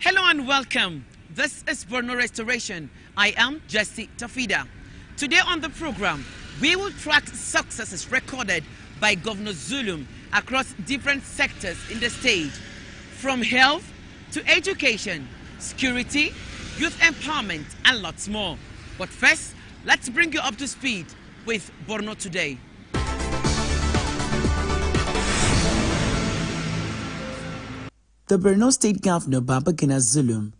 Hello and welcome. This is Borno Restoration. I am Jessie Tafida. Today on the program, we will track successes recorded by Governor Zulum across different sectors in the state, from health to education, security, youth empowerment, and lots more. But first, let's bring you up to speed with Borno Today. The Borno State Governor Babagana Zulum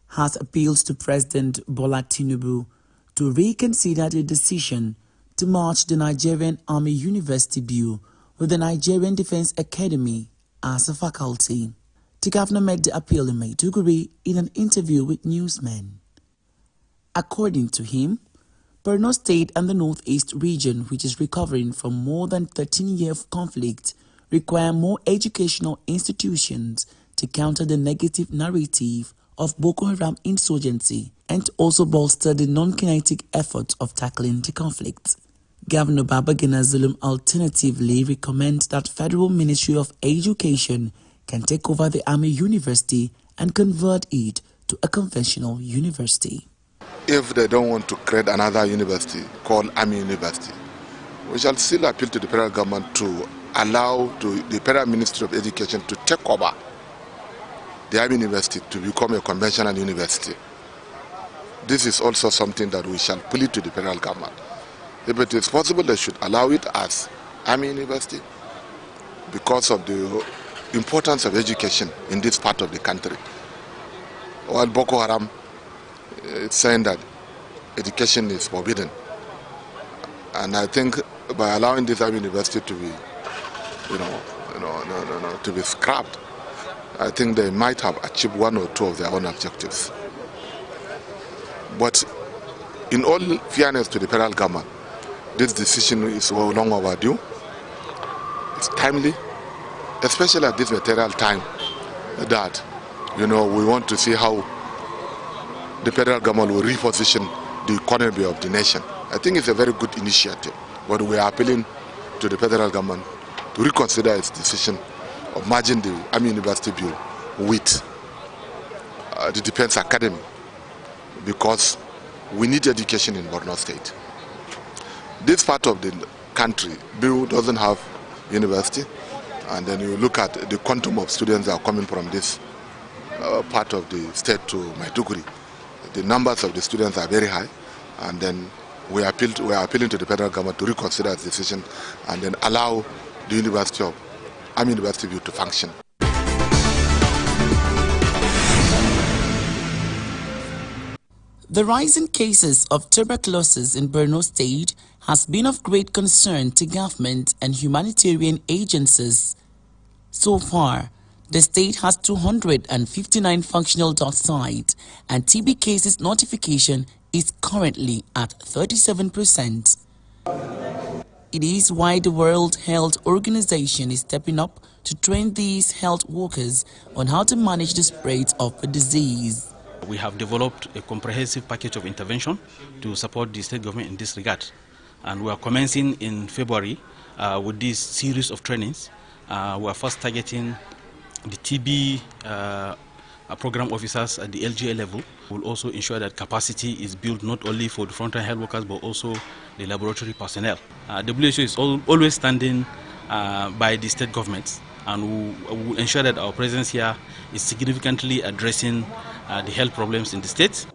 has appealed to President Bola Tinubu to reconsider the decision to merge the Nigerian Army University Bill with the Nigerian Defense Academy as a faculty. The governor made the appeal in Maiduguri in an interview with newsmen. According to him, Borno State and the Northeast region, which is recovering from more than 13 years of conflict, require more educational institutions to counter the negative narrative of Boko Haram insurgency and also bolster the non-kinetic effort of tackling the conflict. Governor Babagana Zulum alternatively recommends that Federal Ministry of Education can take over the Army University and convert it to a conventional university. If they don't want to create another university called Army University, we shall still appeal to the federal government to allow the Federal Ministry of Education to take over the Army University to become a conventional university. This is also something that we shall plead to the federal government. If it is possible, they should allow it as Army University because of the importance of education in this part of the country. While Boko Haram is saying that education is forbidden, and I think by allowing this Army University to be, to be scrapped, I think they might have achieved one or two of their own objectives. But in all fairness to the federal government, this decision is long overdue. It's timely, especially at this material time that, we want to see how the federal government will reposition the economy of the nation. I think it's a very good initiative, but we are appealing to the federal government to reconsider its decision of merging the Army University Bill with the Defense Academy, because we need education in Borno State. This part of the country, Bill doesn't have university, and then you look at the quantum of students that are coming from this part of the state to Maiduguri. The numbers of the students are very high, and then we are appealing to the federal government to reconsider its decision and then allow the Army University Bill to function. The rise in cases of tuberculosis in Borno State has been of great concern to government and humanitarian agencies. So far, the state has 259 functional dot sites, and TB cases notification is currently at 37%. It is why the World Health Organization is stepping up to train these health workers on how to manage the spread of the disease. We have developed a comprehensive package of intervention to support the state government in this regard. And we are commencing in February with this series of trainings. We are first targeting the TB program officers at the LGA level. We will also ensure that capacity is built not only for the frontline health workers but also the laboratory personnel. WHO is always standing by the state governments, and we will ensure that our presence here is significantly addressing the health problems in the state.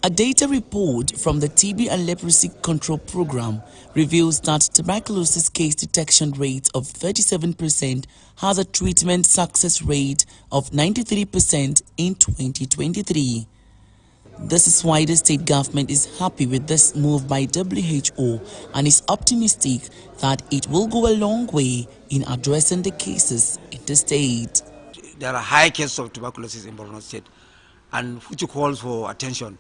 A data report from the TB and Leprosy Control Program reveals that tuberculosis case detection rate of 37% has a treatment success rate of 93% in 2023. This is why the state government is happy with this move by WHO and is optimistic that it will go a long way in addressing the cases in the state. There are high cases of tuberculosis in Borno State, and which calls for attention.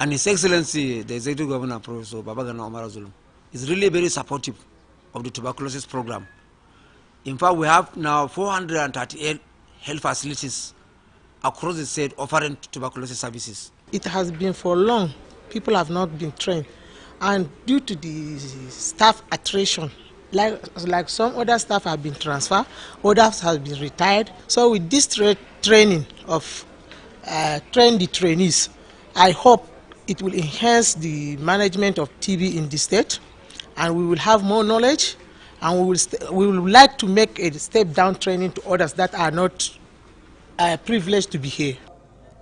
And His Excellency, the Executive Governor, Professor Babagana Zulum, is really very supportive of the tuberculosis program. In fact, we have now 438 health facilities across the state offering tuberculosis services. It has been for long. People have not been trained. And due to the staff attrition, like some other staff have been transferred, others have been retired. So with this training of train the trainees. I hope it will enhance the management of TB in the state, and we will have more knowledge, and we will like to make a step-down training to others that are not privileged to be here.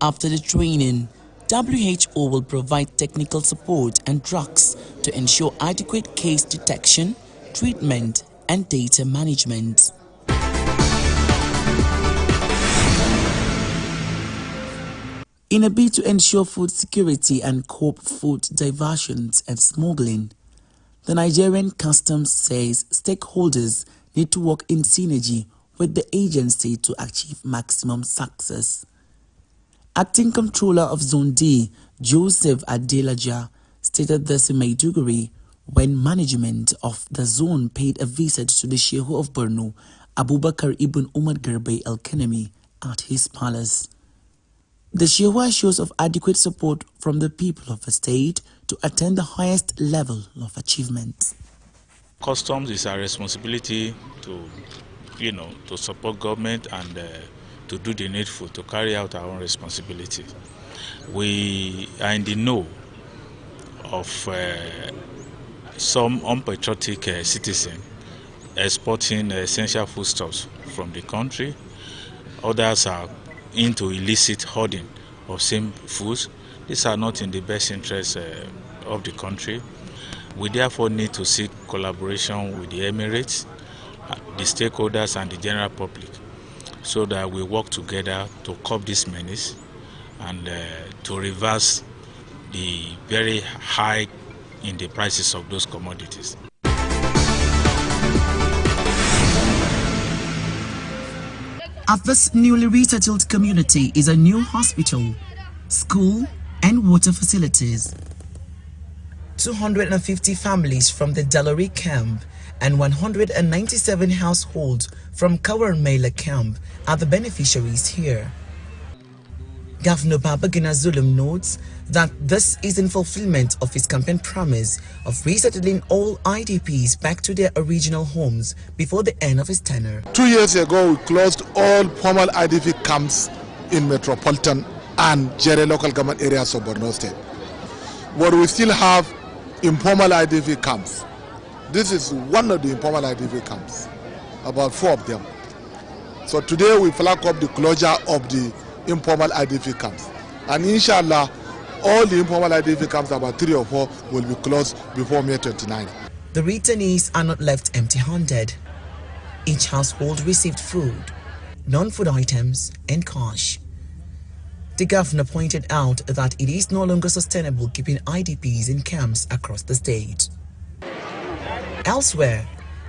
After the training, WHO will provide technical support and drugs to ensure adequate case detection, treatment, and data management. In a bid to ensure food security and curb food diversions and smuggling, the Nigerian Customs says stakeholders need to work in synergy with the agency to achieve maximum success. Acting Comptroller of Zone D, Joseph Adelaja, stated this in Maiduguri when management of the zone paid a visit to the Shehu of Borno, Abubakar Ibn Umar Garbe El-Kanemi, at his palace. The Shehu assures of adequate support from the people of the state to attain the highest level of achievement. Customs is our responsibility to support government and to do the needful, to carry out our own responsibility. We are in the know of some unpatriotic citizens exporting essential foodstuffs from the country. Others are into illicit hoarding of same foods. These are not in the best interest of the country. We therefore need to seek collaboration with the Emirates, the stakeholders and the general public, so that we work together to curb this menace and to reverse the very high in the prices of those commodities. At this newly resettled community is a new hospital, school and water facilities. 250 families from the Dalori camp and 197 households from Goverrnor camp are the beneficiaries here. Governor Babagana Zulum notes that this is in fulfillment of his campaign promise of resettling all IDPs back to their original homes before the end of his tenure. 2 years ago, we closed all formal IDP camps in metropolitan and Jere local government areas of Borno State. But we still have informal IDP camps. This is one of the informal IDP camps, about 4 of them. So today we flag up the closure of the informal IDP camps. And inshallah, all the informal IDP camps, about 3 or 4, will be closed before May 29. The returnees are not left empty-handed. Each household received food, non-food items, and cash. The governor pointed out that it is no longer sustainable keeping IDPs in camps across the state. Elsewhere,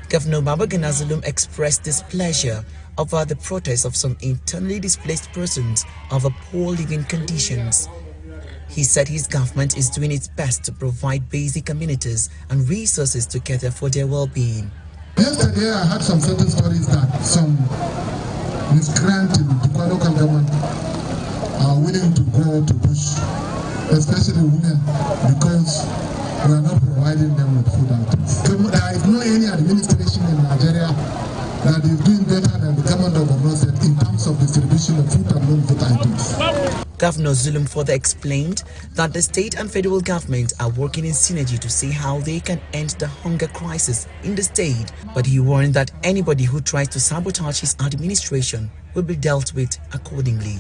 Governor Babagana Zulum expressed displeasure over the protest of some internally displaced persons over poor living conditions. He said his government is doing its best to provide basic amenities and resources to cater for their well-being. Yesterday I heard some certain stories that some miscreants in the local government are willing to go to bush, especially women, because we are not providing them with food items. So there is no any administration in Nigeria that is doing better than the government of Borno State in terms of distribution of food and non-food items. Governor Zulum further explained that the state and federal government are working in synergy to see how they can end the hunger crisis in the state, but he warned that anybody who tries to sabotage his administration will be dealt with accordingly.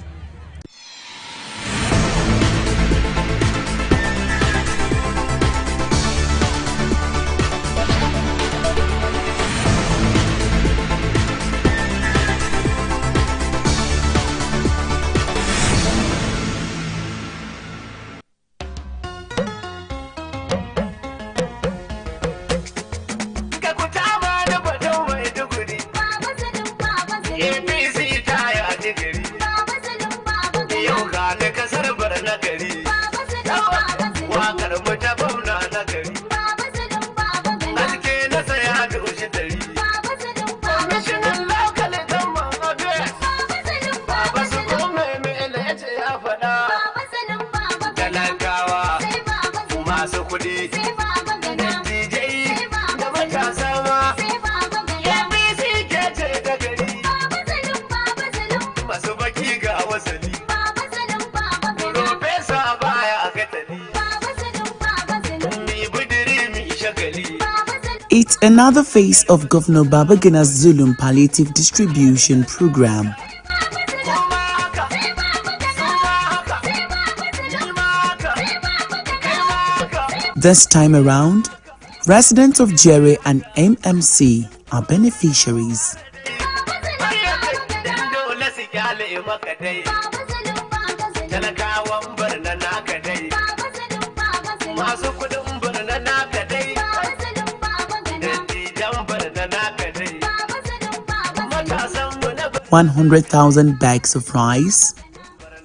It's another phase of Governor Babagana Zulum palliative distribution program. This time around, residents of Jere and MMC are beneficiaries. $100,000 bags of rice,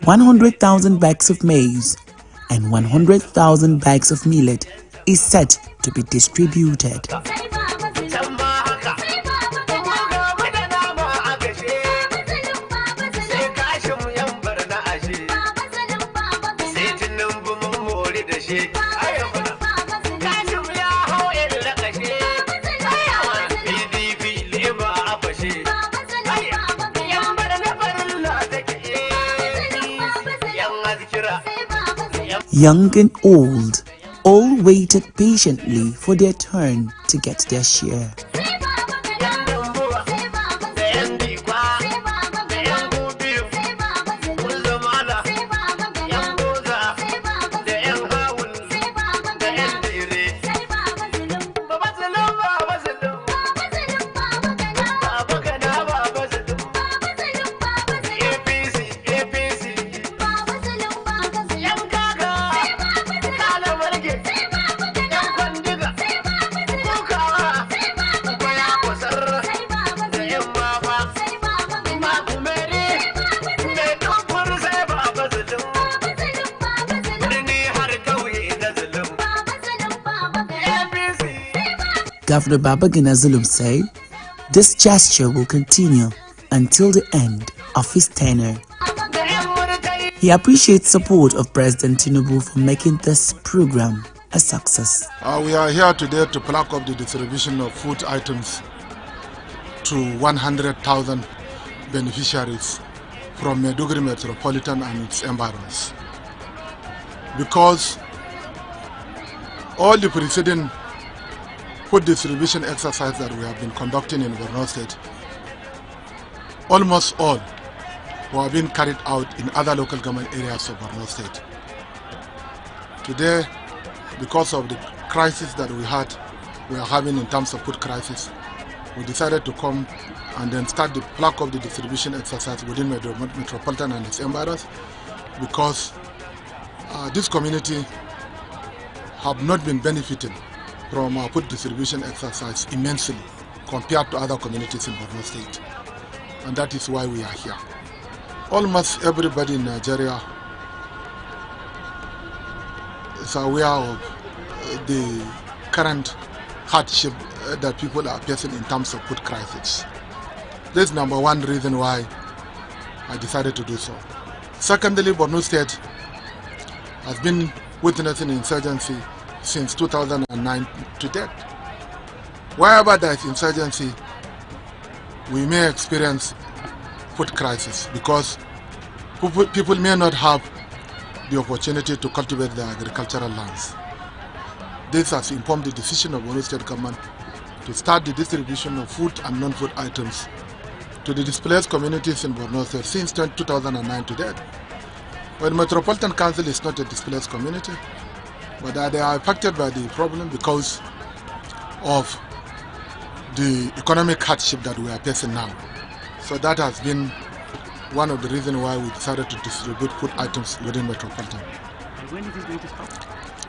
100,000 bags of maize, and 100,000 bags of millet is set to be distributed. Young and old, all waited patiently for their turn to get their share. Governor Babagana Zulum said this gesture will continue until the end of his tenure. He appreciates support of President Tinubu for making this program a success. We are here today to plaque up the distribution of food items to 100,000 beneficiaries from Maiduguri Metropolitan and its environs. Because all the preceding food distribution exercise that we have been conducting in Borno State, almost all were being carried out in other local government areas of Borno State. Today, because of the crisis that we are having in terms of food crisis, we decided to come and then start the plaque of the distribution exercise within Metropolitan and its environs, because this community have not been benefiting from our food distribution exercise immensely compared to other communities in Borno State. And that is why we are here. Almost everybody in Nigeria is aware of the current hardship that people are facing in terms of food crisis. This is number one reason why I decided to do so. Secondly, Borno State has been witnessing insurgency since 2009 to date. Wherever there is insurgency, we may experience food crisis because people may not have the opportunity to cultivate their agricultural lands. This has informed the decision of Borno State government to start the distribution of food and non-food items to the displaced communities in Borno State since 2009 to date. But Metropolitan Council is not a displaced community, but they are affected by the problem because of the economic hardship that we are facing now. So that has been one of the reasons why we decided to distribute food items within Metropolitan. When is this going to stop?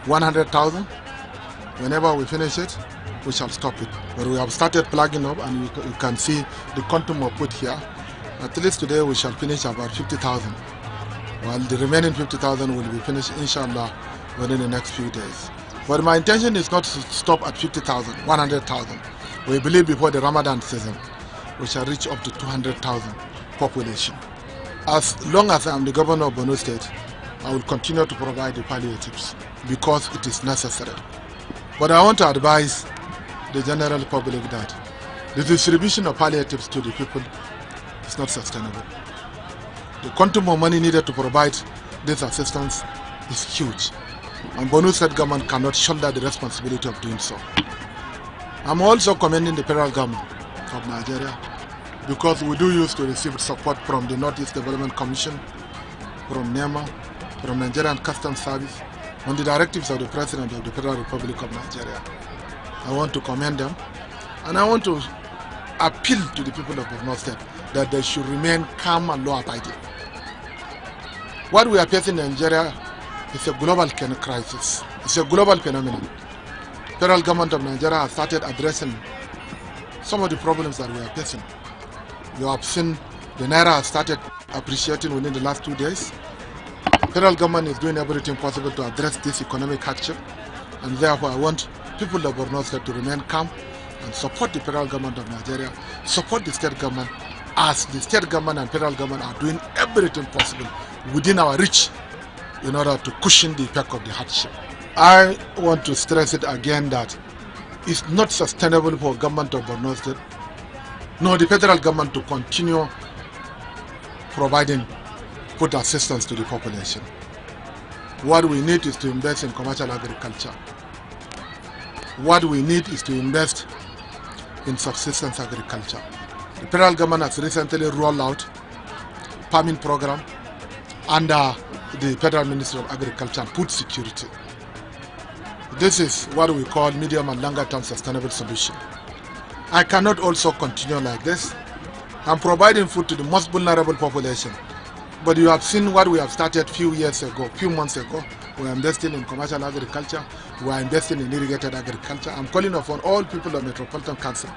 100,000. Whenever we finish it, we shall stop it. But we have started plugging up, and you can see the quantum of food here. At least today we shall finish about 50,000. While the remaining 50,000 will be finished, inshallah, within the next few days. But my intention is not to stop at 50,000, 100,000. We believe before the Ramadan season, we shall reach up to 200,000 population. As long as I am the governor of Borno State, I will continue to provide the palliatives because it is necessary. But I want to advise the general public that the distribution of palliatives to the people is not sustainable. The quantum of money needed to provide this assistance is huge, and Borno State government cannot shoulder the responsibility of doing so. I'm also commending the federal government of Nigeria because we do used to receive support from the Northeast Development Commission, from NEMA, from Nigerian Customs Service, on the directives of the President of the Federal Republic of Nigeria. I want to commend them, and I want to appeal to the people of Borno State that they should remain calm and law-abiding. What we are facing in Nigeria is a global crisis. It's a global phenomenon. The federal government of Nigeria has started addressing some of the problems that we are facing. You have seen the Naira has started appreciating within the last 2 days. The federal government is doing everything possible to address this economic hardship, and therefore I want people of Borno State to remain calm and support the federal government of Nigeria, support the state government, as the state government and federal government are doing everything possible within our reach in order to cushion the effect of the hardship. I want to stress it again that it's not sustainable for government of Borno State nor the federal government to continue providing food assistance to the population. What we need is to invest in commercial agriculture. What we need is to invest in subsistence agriculture. The federal government has recently rolled out farming program under the Federal Ministry of Agriculture and Food Security. This is what we call medium and longer term sustainable solution. I cannot also continue like this. I'm providing food to the most vulnerable population. But you have seen what we have started few months ago. We are investing in commercial agriculture. We are investing in irrigated agriculture. I'm calling upon all people of Metropolitan Council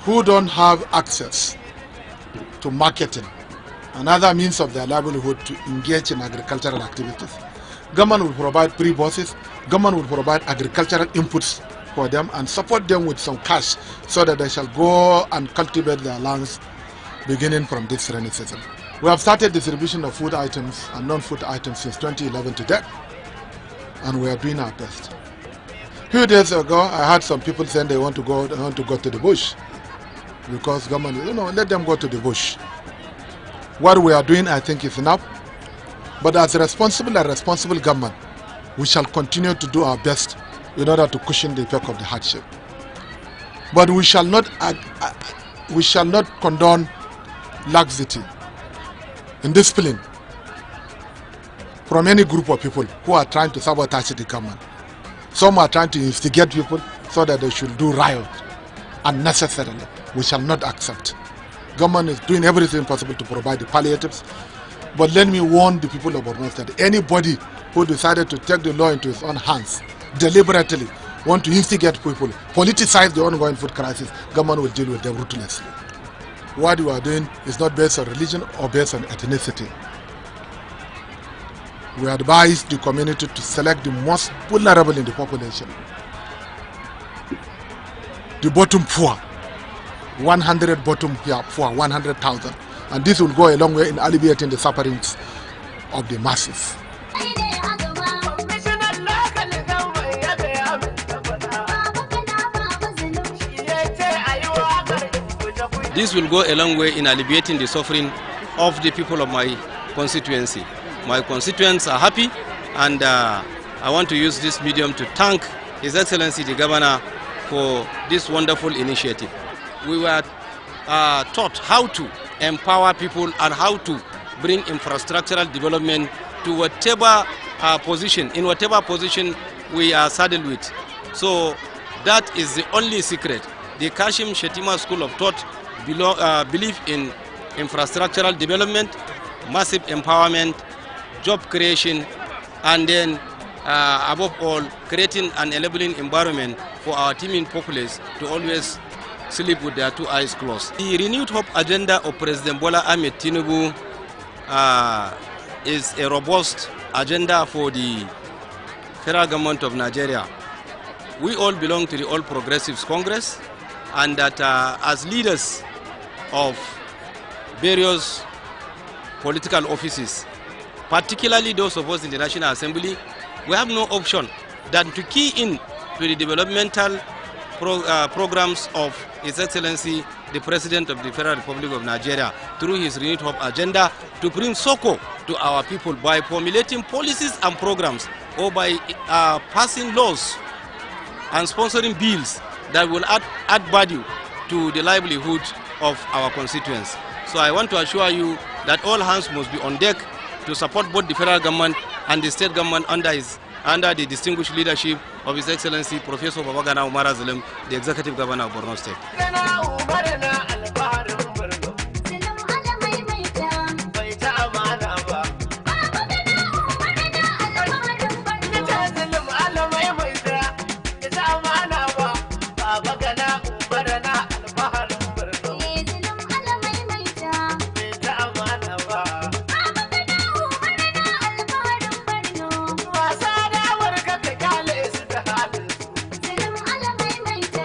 who don't have access to marketing and other means of their livelihood to engage in agricultural activities. Government will provide free buses. Government will provide agricultural inputs for them and support them with some cash so that they shall go and cultivate their lands beginning from this rainy season. We have started distribution of food items and non-food items since 2011 to date, and we are doing our best. A few days ago, I had some people saying they want to go to the bush because government, let them go to the bush. What we are doing, I think, is enough. But as a responsible government, we shall continue to do our best in order to cushion the effect of the hardship. But we shall not condone laxity and discipline from any group of people who are trying to sabotage the government. Some are trying to instigate people so that they should do riot unnecessarily. We shall not accept. Government is doing everything possible to provide the palliatives. But let me warn the people of Borno State, anybody who decided to take the law into his own hands, deliberately want to instigate people, politicize the ongoing food crisis, government will deal with them ruthlessly. What we are doing is not based on religion or based on ethnicity. We advise the community to select the most vulnerable in the population. The bottom poor, 100 bottom poor, 100,000. And this will go a long way in alleviating the sufferings of the masses. This will go a long way in alleviating the suffering of the people of my constituency. My constituents are happy, and I want to use this medium to thank His Excellency the Governor for this wonderful initiative. We were taught how to empower people and how to bring infrastructural development to whatever position we are saddled with. So that is the only secret. The Kashim Shettima School of Thought believe in infrastructural development, massive empowerment, job creation, and then above all, creating an enabling environment for our teeming populace to always sleep with their two eyes closed. The renewed hope agenda of President Bola Ahmed Tinubu is a robust agenda for the federal government of Nigeria. We all belong to the All Progressives Congress, and that as leaders of various political offices, particularly those of us in the National Assembly, we have no option than to key in to the developmental programs of His Excellency the President of the Federal Republic of Nigeria through his renewed hope agenda to bring succor to our people by formulating policies and programs or by passing laws and sponsoring bills that will add value to the livelihood of our constituents. So I want to assure you that all hands must be on deck to support both the federal government and the state government under the distinguished leadership of His Excellency Professor Babagana Zulum, the Executive Governor of Borno State.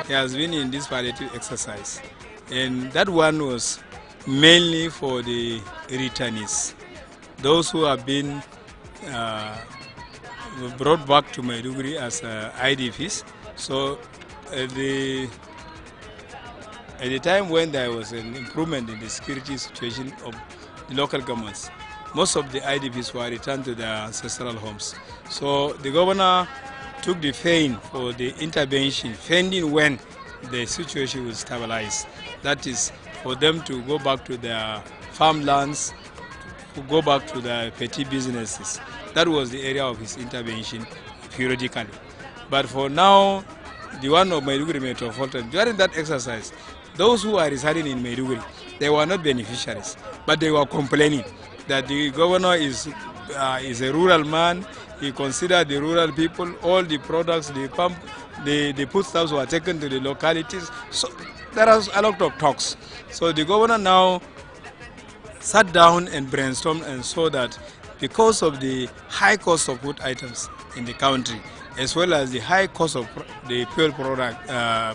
He has been in this palliative exercise, and that one was mainly for the returnees, those who have been brought back to Maiduguri as IDPs. So at the time when there was an improvement in the security situation of the local governments, most of the IDPs were returned to their ancestral homes. So the governor took the fame for the intervention, fending when the situation will stabilize. That is, for them to go back to their farmlands, to go back to their petty businesses. That was the area of his intervention periodically. But for now, the one of Maiduguri Metropolitan, during that exercise, those who are residing in Maiduguri, they were not beneficiaries, but they were complaining that the governor is a rural man. He considered the rural people, all the products, the foodstuffs were taken to the localities. So there was a lot of talks. So the governor now sat down and brainstormed and saw that because of the high cost of food items in the country, as well as the high cost of the fuel product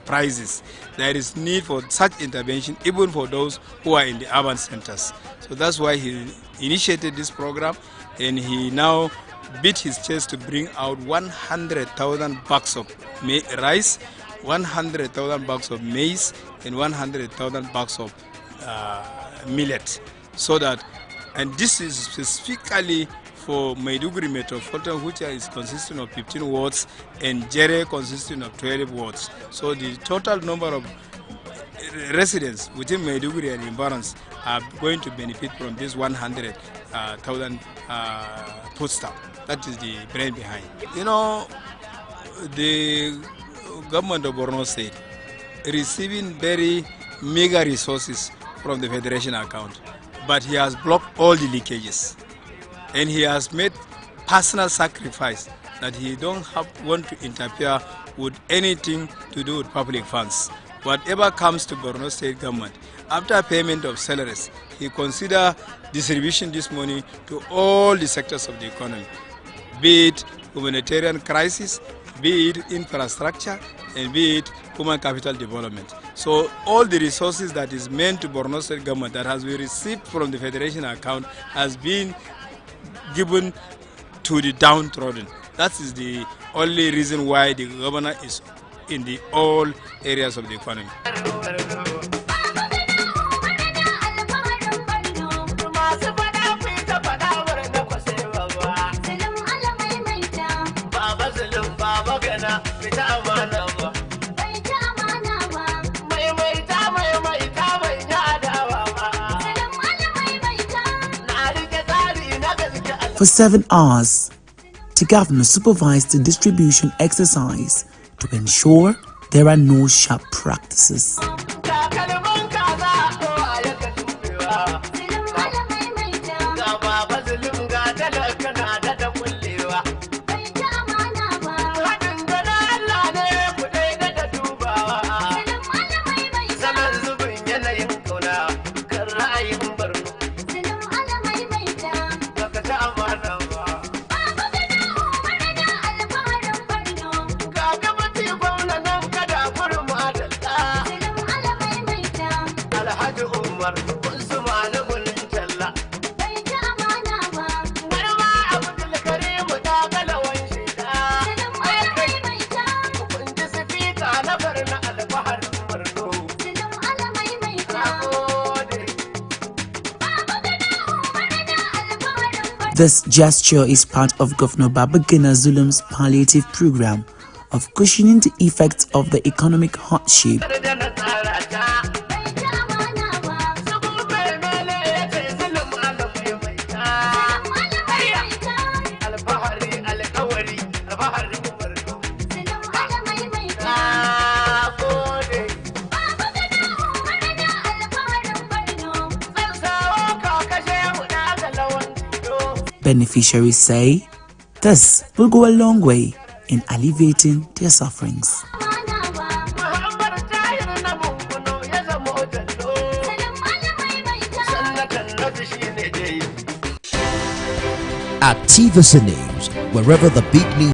prices, there is need for such intervention even for those who are in the urban centers. So that's why he initiated this program, and he now beat his chest to bring out 100,000 bags of rice, 100,000 bags of maize, and 100,000 bags of millet. So that, and this is specifically for Maiduguri Metropolitan, which is consisting of 15 wards, and Jere consisting of 12 wards. So the total number of residents within Maiduguri and environs are going to benefit from this 100,000 foodstuff. That is the brain behind. You know, the government of Borno State receiving very meager resources from the Federation account, but he has blocked all the leakages, and he has made personal sacrifice that he don't want to interfere with anything to do with public funds. Whatever comes to Borno State government, after payment of salaries, he consider distribution this money to all the sectors of the economy, be it humanitarian crisis, be it infrastructure, and be it human capital development. So all the resources that is meant to Borno State government that has been received from the Federation account has been given to the downtrodden. That is the only reason why the governor is in the all areas of the economy. For 7 hours, the governor supervised the distribution exercise to ensure there are no sharp practices. This gesture is part of Governor Babagana Zulum's palliative program of cushioning the effects of the economic hardship. Beneficiaries say this will go a long way in alleviating their sufferings. At TVC News, wherever the big news